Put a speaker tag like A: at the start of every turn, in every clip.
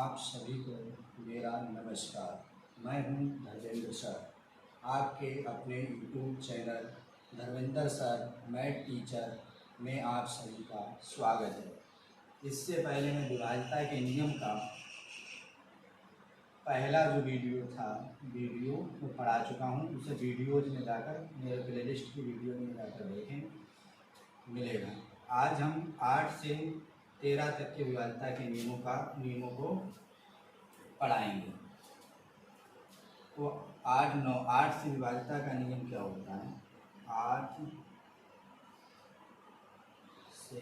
A: आप सभी को मेरा नमस्कार। मैं हूं धर्मेंद्र सर, आपके अपने YouTube channel Dharmendra sir math teacher में आप सभी का स्वागत है। इससे पहले मैं विभाज्यता के नियम का पहला जो वीडियो मैं पढ़ा चुका हूं। उसे वीडियोज में जाकर मेरे प्लेलिस्ट की वीडियो में जाकर देखें, मिलेगा। आज हम 8 से 13 तक के विभाज्यता के नियमों को पढ़ाएंगे। तो 8 से विभाज्यता का नियम क्या होता है? 8 से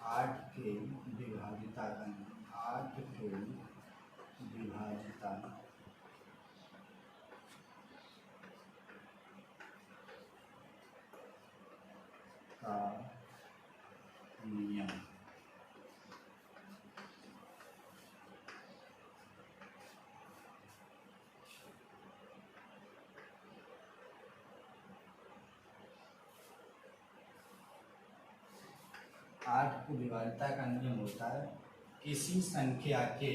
A: 8 के विभाज्यता का नियम, 8 के विभाज्यता का नियम। आठ की विभाज्यता का नियम होता है, किसी संख्या के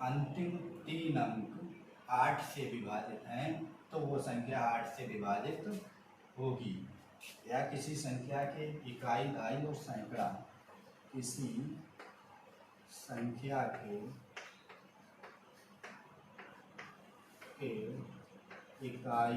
A: अंतिम 3 अंक 8 से विभाजित हैं तो वो संख्या 8 से विभाजित होगी। या किसी संख्या के इकाई, दहाई और सैकड़ा, किसी संख्या के इकाई, दहाई सैकड़ा के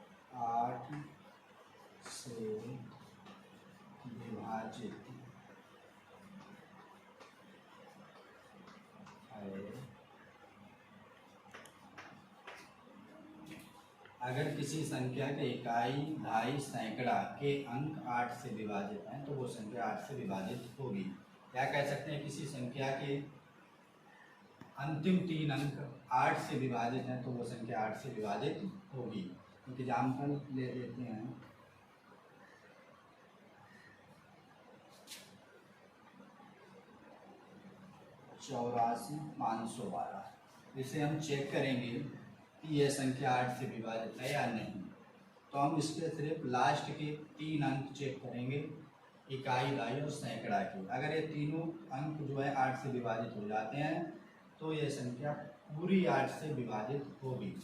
A: अंक 8 से विभाजित है। अगर किसी संख्या के इकाई, दहाई, सैकड़ा के अंक 8 से विभाजित हैं तो वो संख्या 8 से विभाजित होगी। क्या कह सकते हैं? किसी संख्या के अंतिम 3 अंक 8 से विभाजित हैं तो वो संख्या 8 से विभाजित होगी। एग्जाम्पल ले लेते हैं। 84,512। इसे हम चेक करेंगे कि यह संख्या 8 से विभाजित है या नहीं। तो हम इसके सिर्फ लास्ट के 3 अंक चेक करेंगे, इकाई, दहाई और सैकड़ा के। अगर ये तीनों अंक जो है 8 से विभाजित हो जाते हैं तो यह संख्या पूरी 8 से विभाजित होगी।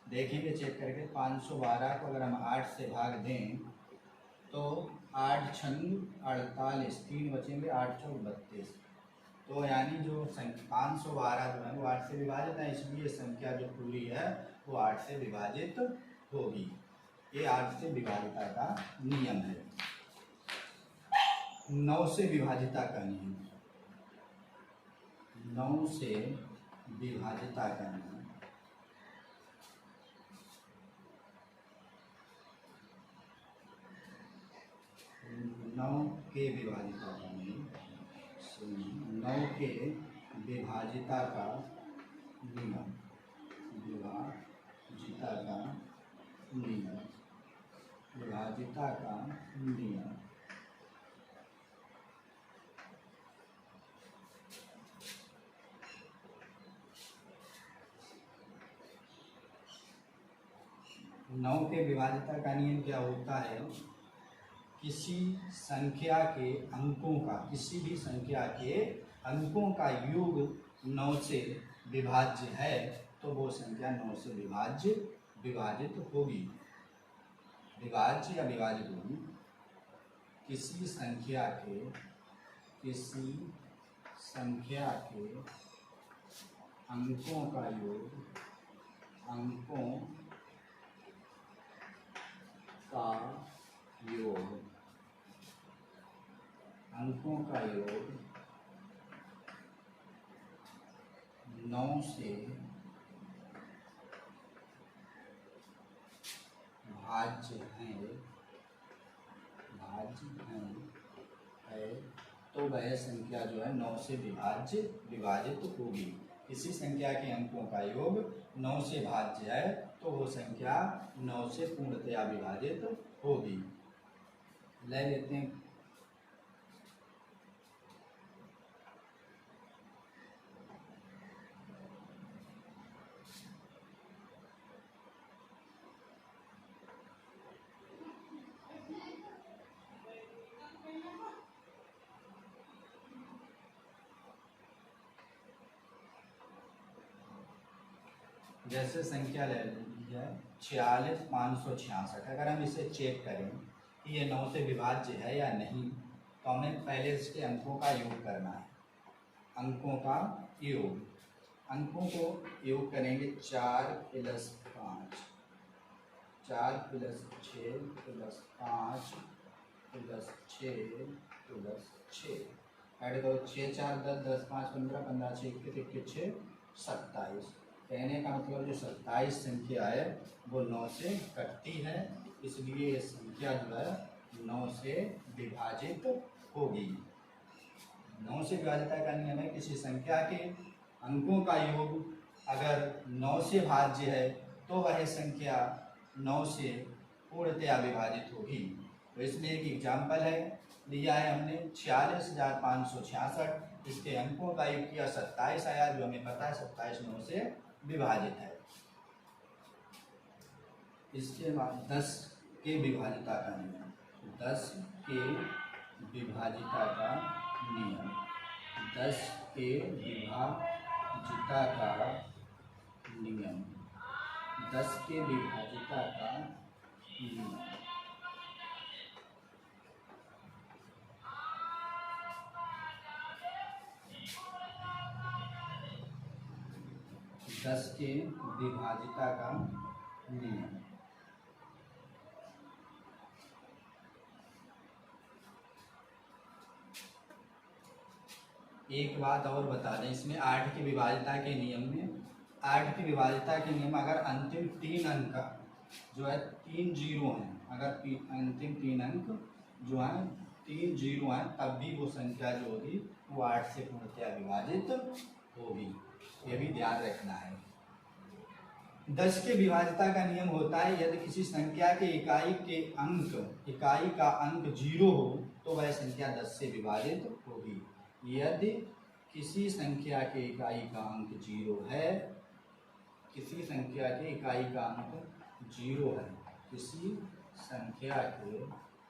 A: देखेंगे चेक करके। 512 को अगर हम 8 से भाग दें तो 8 छंग 48, 3 बचेंगे, 8 चौक 32। तो यानी जो संख्या 512 जो है वो 8 से विभाजित है, इसलिए संख्या जो पूरी है वो 8 से विभाजित होगी। ये 8 से विभाजिता का नियम है। 9 से विभाजिता का नियम, 9 से विभाजिता का नियम। 9 के विभाजिता का नियम, 9 के विभाजिता का नियम, विभाजिता का नियम, विभाजिता का नियम। नौ के विभाजिता का नियम क्या होता है? किसी संख्या के अंकों का, किसी भी संख्या के अंकों का योग 9 से विभाज्य है तो वो संख्या 9 से विभाजित होगी। विभाज्य या विभाजित होगी। किसी संख्या के अंकों का योग, अंकों का योग, अंकों का योग 9 से भाज्य हैं है तो वह संख्या जो है 9 से विभाजित होगी। किसी संख्या के अंकों का योग 9 से भाज्य है तो वो संख्या 9 से पूर्णतया विभाजित होगी। ले लेते हैं जैसे संख्या ले ली है 46,566। अगर हम इसे चेक करें कि ये 9 से विभाज्य है या नहीं तो हमें पहले इसके अंकों का योग करना है। अंकों का योग, अंकों को योग करेंगे 4 + 5, 4 + 6 + 5 + 6 + 6 ऐड करो 6 4 10 10 5 15 15 6 21 6 27। कहने का मतलब जो 27 संख्या है वो 9 से कटती है, इसलिए ये संख्या जो है 9 से विभाजित होगी। 9 से विभाजित का नियम है किसी संख्या के अंकों का योग अगर 9 से भाज्य है तो वह संख्या 9 से पूर्णतया विभाजित होगी। तो इसमें एक एग्जाम्पल है लिया है हमने 46,566। इसके अंकों का योग किया 27 आया, जो हमें पता है 27 9 से विभाजित है। इसके बाद 10 के विभाजिता का नियम, 10 के विभाजिता का नियम, 10 के विभाजिता का नियम, 10 के विभाजिता का नियम। दस के विभाजिता का नियम। एक बात और बता दें, इसमें 8 की विभाजिता के नियम में 8 की विभाजिता के नियम अगर अंतिम 3 अंक जो है 3 जीरो हैं, अगर अंतिम 3 अंक जो है 3 जीरो हैं तब भी वो संख्या जो होगी वो 8 से पूर्णतया विभाजित होगी। ये भी ध्यान रखना है। 10 के विभाजिता का नियम होता है यदि किसी संख्या के इकाई का अंक 0 हो तो वह संख्या 10 से विभाजित होगी। यदि किसी संख्या के इकाई का अंक 0 है, किसी संख्या के इकाई का अंक 0 है, किसी संख्या के इकाई का अंक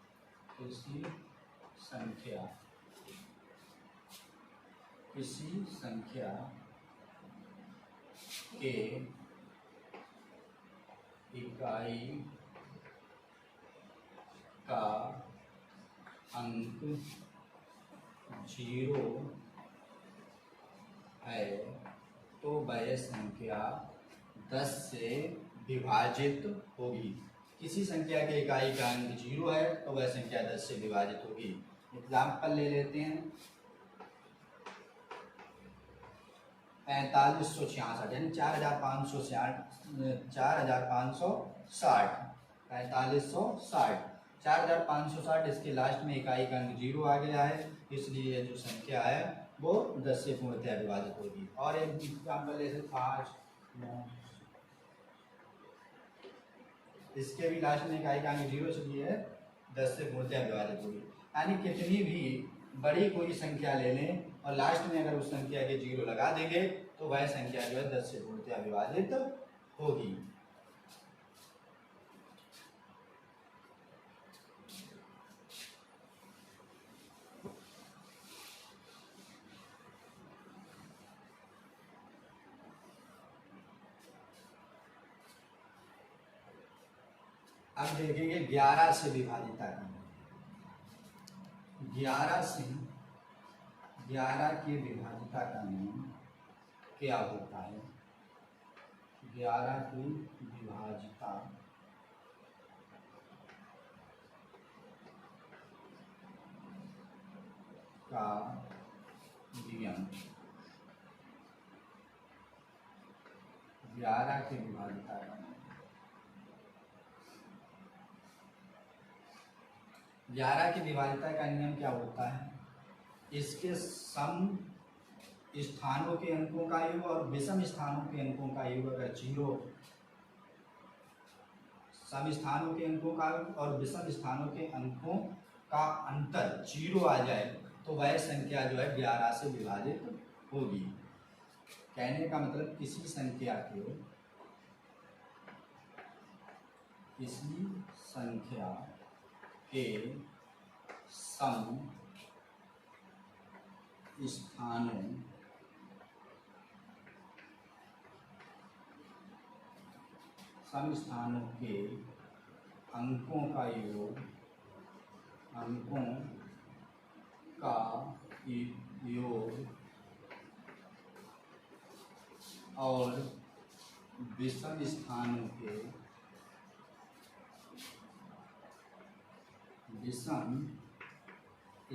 A: 0 है तो वह संख्या 10 से विभाजित होगी। किसी संख्या के इकाई का अंक 0 है तो वह संख्या 10 से विभाजित होगी। एग्जाम्पल ले लेते हैं 4566 यानी 4560 4560 इसके लास्ट में इकाई का अंक 0 आ गया है, इसलिए जो संख्या है वो 10 से पूर्णतया विभाजित होगी। और एक एग्जाम्पल जैसे 5 9, इसके भी लास्ट में इकाई का अंक 0 इसलिए 10 से पूर्णतया विभाजित होगी। यानी कितनी भी बड़ी कोई संख्या ले लें और लास्ट में अगर उस संख्या के 0 लगा देंगे तो वह संख्या जो है 10 से पूर्णतया विभाजित होगी। अब देखेंगे 11 से विभाजिता का। 11 की विभाजिता का नियम क्या होता है? 11 की विभाजिता का नियम, 11 की विभाजिता का नियम 11 की विभाज्यता का नियम क्या होता है? इसके सम स्थानों के अंकों का योग और विषम स्थानों के अंकों का योग अगर 0, सम स्थानों के अंकों का और विषम स्थानों के अंकों का अंतर 0 आ जाए तो वह संख्या जो है 11 से विभाजित होगी। कहने का मतलब किसी संख्या के सम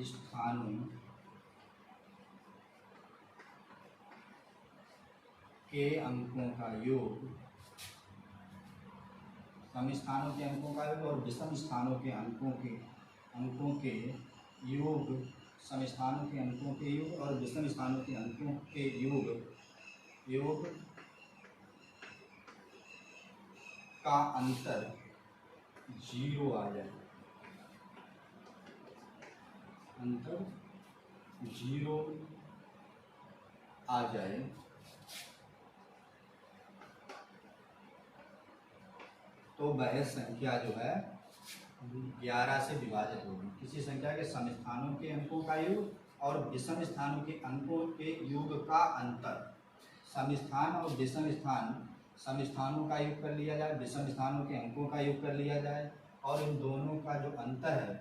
A: स्थानों के अंकों का योग और विषम स्थानों के अंकों का योग, सम स्थानों के अंकों का योग और विषम स्थानों के अंकों के योग, सम स्थानों के अंकों के योग और विषम स्थानों के अंकों के योग का अंतर 0 आ जाए, तो वह संख्या जो है 11 से विभाजित होगी। किसी संख्या के सम स्थानों के अंकों का योग और विषम स्थानों के अंकों के योग का अंतर, सम स्थान और विषम स्थान, सम स्थानों का योग कर लिया जाए, विषम स्थानों के अंकों का योग कर लिया जाए और इन दोनों का जो अंतर है,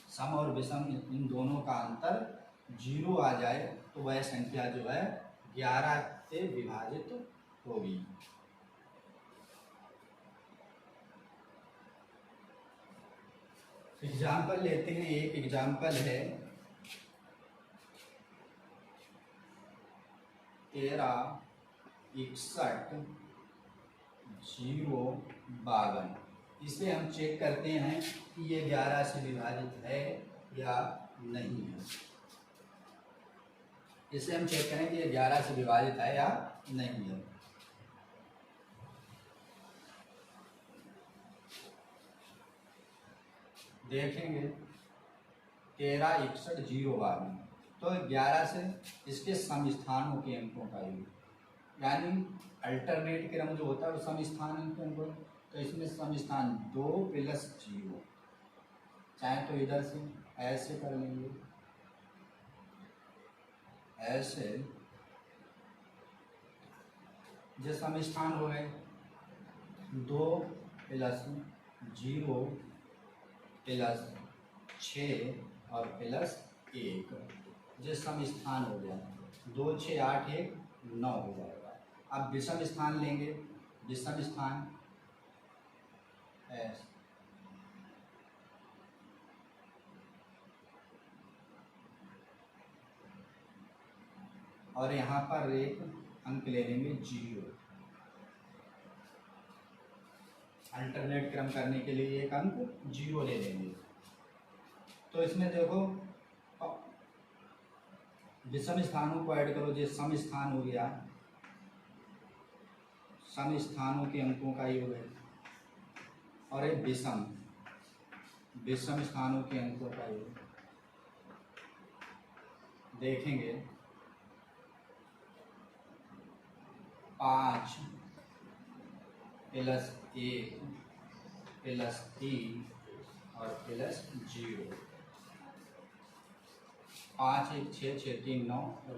A: सम और विषम, इन दोनों का अंतर 0 आ जाए तो वह संख्या जो है 11 से विभाजित होगी। एग्जाम्पल लेते हैं। एक एग्जाम्पल है 13, 61, 0, 52। इसे हम चेक करते हैं कि ये 11 से विभाजित है या नहीं है। इसे हम चेक करें कि ये 11 से विभाजित है या नहीं है। देखेंगे 13, 61, 0, 52 तो 11 से इसके सम स्थानों के अंकों का योग, यानी अल्टरनेट क्रम जो होता है वो सम स्थान के अंकों, तो इसमें सम स्थान 2 + 0, चाहे तो इधर से ऐसे कर लेंगे, ऐसे जो सम स्थान हो गए 2 + 0 + 6 और +1, जो सम स्थान हो गया 2, 6, 8, 1, 9 हो जाएगा। अब विषम स्थान लेंगे, विषम स्थान ऐसे, और यहाँ पर एक अंक ले लेंगे 0, अल्टरनेट क्रम करने के लिए एक अंक 0 ले लेंगे। तो इसमें देखो विषम स्थानों को ऐड करो, जो सम स्थान हो गया, सम स्थानों के अंकों का योग है, और एक विषम स्थानों के अंकों का योग। देखेंगे 5 + 1 + 3 और +0, 5, 1, 6, 6, 3, 9 और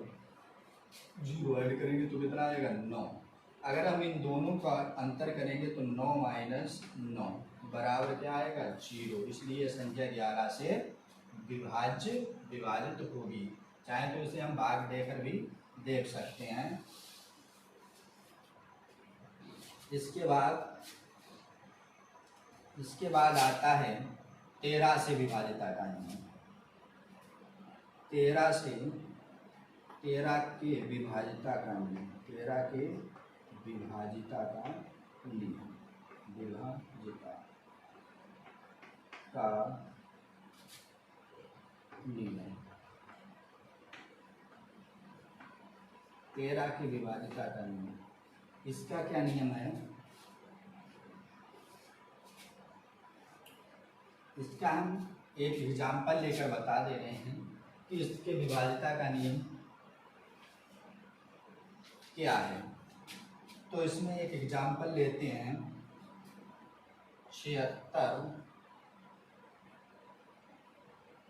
A: 0 ऐड करेंगे तो कितना आएगा 9। अगर हम इन दोनों का अंतर करेंगे तो 9 - 9 बराबर क्या आएगा 0। इसलिए संख्या 11 से विभाजित होगी। चाहे तो इसे हम भाग देकर भी देख सकते हैं। इसके बाद आता है 13 से विभाजिता का नियम। 13 के विभाजिता का नियम, 13 के विभाजिता का नियम, विभाजिता का नियम, 13 की विभाजिता का नियम। इसका क्या नियम है? इसका हम एक एग्जाम्पल लेकर बता दे रहे हैं कि इसके विभाजिता का नियम क्या है। तो इसमें एक एग्जाम्पल लेते हैं 76,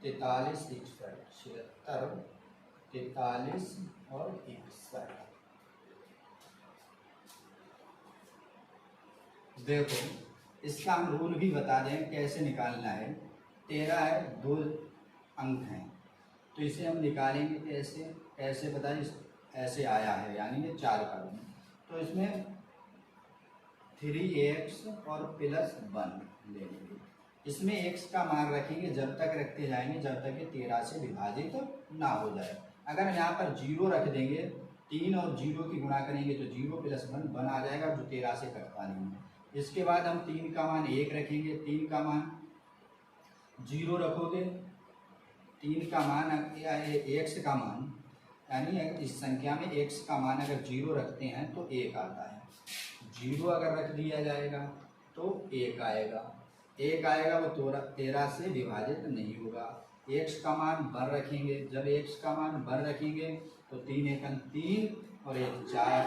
A: 43, 61, 76, 43 और 61। देखो इसका हम रूल भी बता दें कैसे निकालना है। 13 है, 2 अंक हैं, तो इसे हम निकालेंगे कैसे? कैसे बताइए? ऐसे आया है यानी ये 4 का रूल। तो इसमें 3x और +1 ले लेंगे। इसमें x का मान रखेंगे, जब तक रखते जाएंगे जब तक ये 13 से विभाजित ना हो जाए। अगर यहाँ पर 0 रख देंगे, 3 और 0 की गुणा करेंगे तो 0 + 1 आ जाएगा, जो 13 से कटता नहीं है। इसके बाद हम 3 का मान 1 रखेंगे, 3 का मान 0 रखोगे, 3 का मान x का मान, यानी इस संख्या में x का मान अगर 0 रखते हैं तो 1 आता है। 0 अगर रख दिया जाएगा तो 1 आएगा, 1 आएगा, वो 13 से विभाजित नहीं होगा। x का मान 1 रखेंगे, जब x का मान 1 रखेंगे तो 3 एकम 3 और 1 4,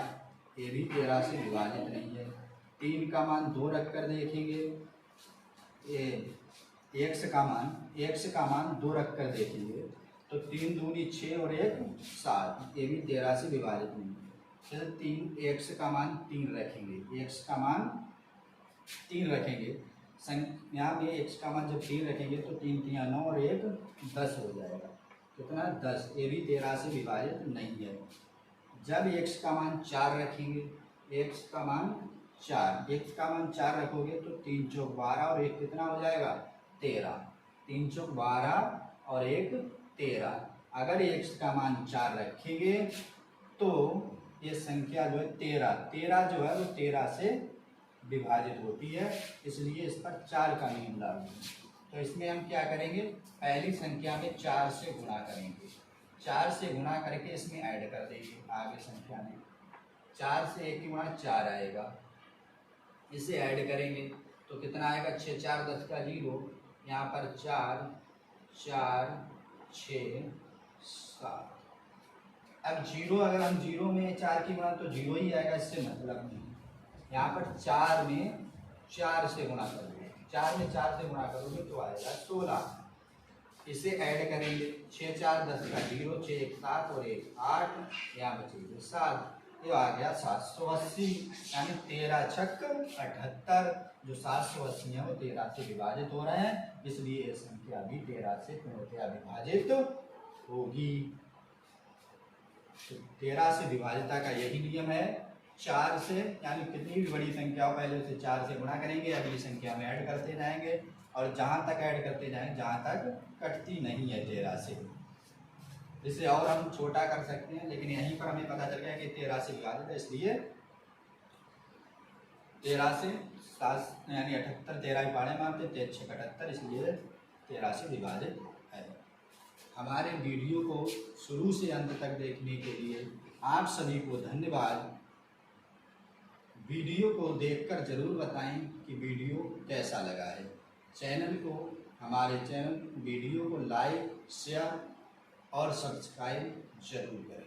A: ये भी 13 से विभाजित नहीं है। 3 का मान 2 रख कर देखेंगे, x का मान 2 रख कर देखेंगे तो 3 दूनी 6 और 1 7, ये भी 13 से विभाजित नहीं है। फिर 3 x का मान 3 रखेंगे, x का मान 3 रखेंगे, यहाँ में x का मान जब 3 रखेंगे तो 3 3 9 और 1 10 हो जाएगा। कितना? 10, ये भी 13 से विभाजित नहीं है। जब x का मान 4 रखेंगे, x का मान 4 रखोगे तो 3 चौक 12 और 1 कितना हो जाएगा? 13, 3 चौक 12 और 1 13। अगर x का मान 4 रखेंगे तो ये संख्या जो है 13 जो है वो 13 से विभाजित होती है, इसलिए इस पर 4 का नियम लागू है। तो इसमें हम क्या करेंगे? पहली संख्या में 4 से गुणा करेंगे, 4 से गुणा करके इसमें ऐड कर देंगे आगे संख्या में। 4 से 1 की गुणा 4 आएगा, इसे ऐड करेंगे तो कितना आएगा? 6 4 10 का 0, यहाँ पर 4 4 6 7। अब 0 अगर हम 0 में 4 की गुणा तो 0 ही आएगा, इससे मतलब नहीं। यहाँ पर 4 में 4 से गुणा करोगे, 4 में 4 से गुणा करोगे तो आएगा 16। इसे ऐड करेंगे, 6 4 10 का 0, 6 1 7 और 1 8, यहाँ बचेगा 7, ये आ गया 780, यानी 13 छक 78। जो 780 है वो 13 से विभाजित हो रहे हैं, इसलिए ये संख्या भी 13 से पूर्णतया विभाजित होगी। तो 13 से विभाजिता का यही नियम है। 4 से, यानी कितनी भी बड़ी संख्या हो पहले उसे 4 से गुणा करेंगे, अगली संख्या में ऐड करते जाएंगे और जहाँ तक ऐड करते जाएंगे जहाँ तक कटती नहीं है 13 से। इसे और हम छोटा कर सकते हैं, लेकिन यहीं पर हमें पता चल गया कि 13 से विभाजित है, इसलिए 13 से 7 यानी 78, 13 ही पाड़े मारते, 13 6 78, इसलिए 13 से विभाजित है। हमारे वीडियो को शुरू से अंत तक देखने के लिए आप सभी को धन्यवाद। वीडियो को देखकर जरूर बताएं कि वीडियो कैसा लगा है। हमारे चैनल वीडियो को लाइक शेयर और सब्सक्राइब जरूर करें।